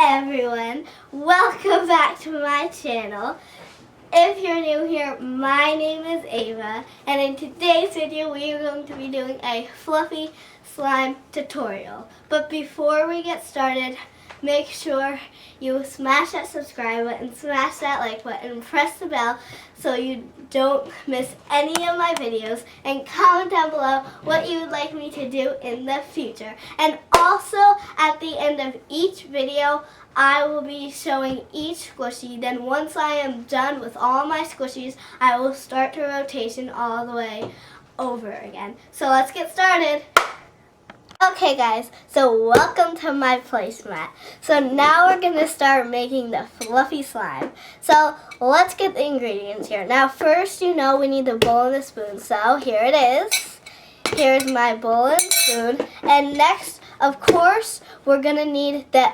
everyone, welcome back to my channel. If you're new here, my name is Ava, and in today's video we are going to be doing a fluffy slime tutorial. But before we get started, make sure you smash that subscribe button, smash that like button, and press the bell so you don't miss any of my videos, and comment down below what you would like me to do in the future. And also at the end of each video, I will be showing each squishy. Then once I am done with all my squishies, I will start the rotation all the way over again. So let's get started. Okay guys, so welcome to my placemat. So now we're going to start making the fluffy slime. So let's get the ingredients here. Now first, you know, we need the bowl and the spoon. So here it is. Here's my bowl and spoon. And next, of course, we're going to need the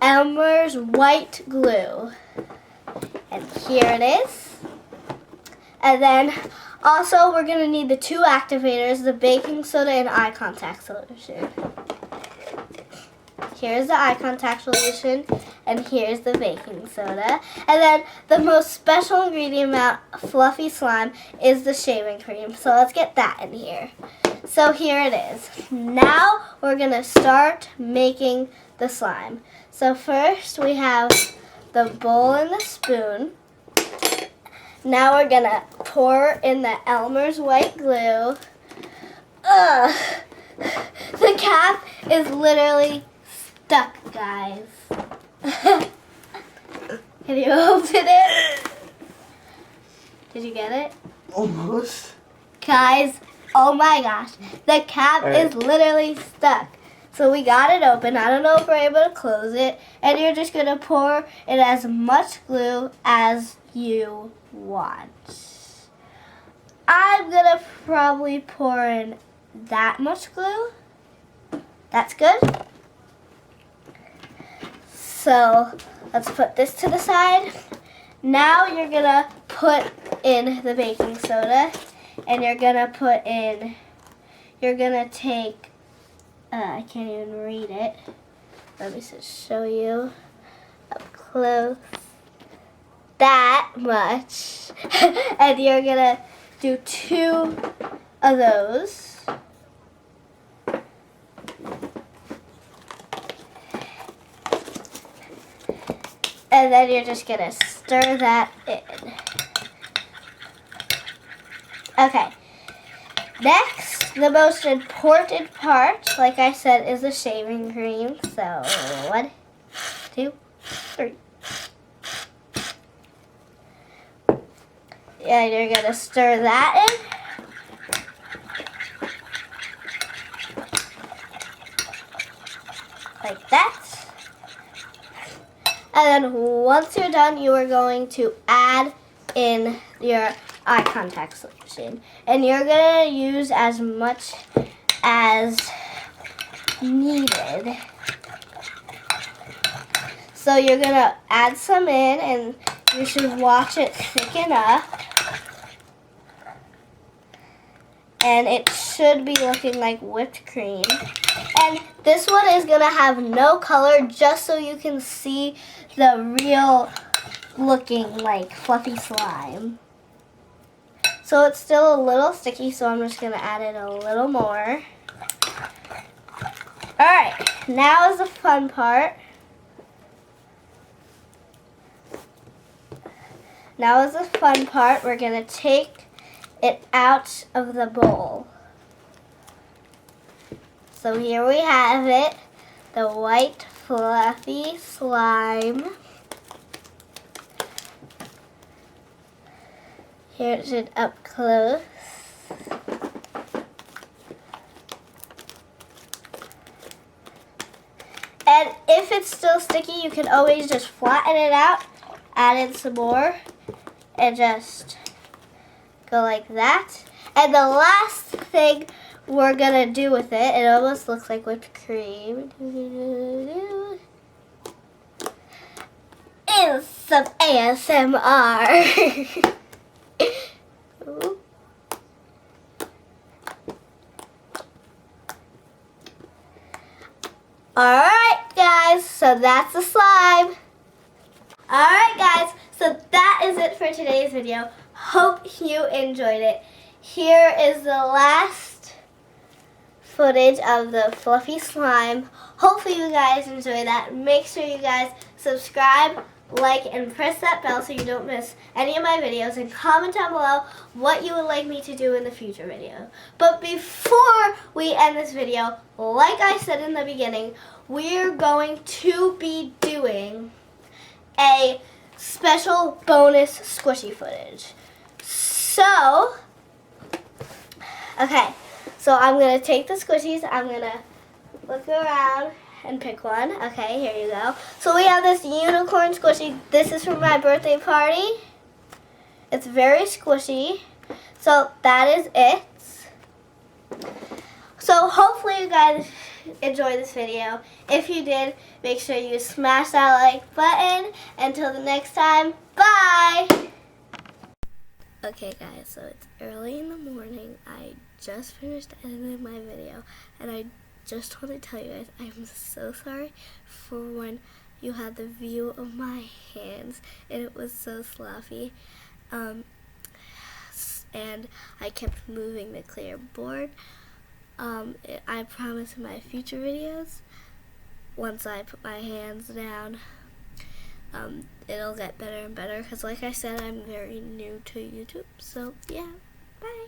Elmer's white glue. And here it is. And then also, we're going to need the two activators, the baking soda and eye contact solution. Here's the eye contact solution, and here's the baking soda. And then the most special ingredient about fluffy slime is the shaving cream. So let's get that in here. So here it is. Now we're going to start making the slime. So first we have the bowl and the spoon. Now we're going to pour in the Elmer's white glue. Ugh. The cap is literally stuck, guys. Can you open it? Did you get it? Almost. Guys, oh my gosh. The cap is literally stuck. So we got it open. I don't know if we're able to close it. And you're just going to pour in as much glue as you want. I'm going to probably pour in that much glue. That's good. So let's put this to the side. Now you're going to put in the baking soda. And you're going to put in, you're going to take, I can't even read it. Let me just show you up close. That much. And you're going to do 2 of those. And then you're just going to stir that in. Okay. Next, the most important part, like I said, is the shaving cream. So, 1, 2, 3. And you're going to stir that in. Like that. And then once you're done, you are going to add in your eye contact solution. And you're going to use as much as needed. So you're going to add some in, and you should watch it thicken up. And it should be looking like whipped cream. And this one is going to have no color, just so you can see the real looking like fluffy slime. So it's still a little sticky, so I'm just going to add in a little more. Alright, now is the fun part. Now is the fun part. We're going to take it out of the bowl. So here we have it, the white fluffy slime. Here's it up close. And if it's still sticky, you can always just flatten it out, add in some more, and just go like that. And the last thing we're going to do with it, it almost looks like whipped cream, is some ASMR. Alright guys, So that's the slime. Alright guys, so that is it for today's video. Hope you enjoyed it. Here is the last footage of the fluffy slime. Hopefully you guys enjoy that. Make sure you guys subscribe, like, and press that bell so you don't miss any of my videos, and comment down below what you would like me to do in the future video. But before we end this video, like I said in the beginning, we're going to be doing a special bonus squishy footage. So, okay, so I'm going to take the squishies, I'm going to look around and pick one. Okay, here you go. So we have this unicorn squishy. This is from my birthday party. It's very squishy. So that is it. So hopefully you guys enjoyed this video. If you did, make sure you smash that like button. Until the next time, bye! Okay guys, so it's early in the morning. I just finished editing my video, and I just want to tell you guys, I'm so sorry for when you had the view of my hands and it was so sloppy. And I kept moving the clear board. I promise in my future videos, once I put my hands down, it'll get better and better, because like I said, I'm very new to YouTube. So yeah, bye.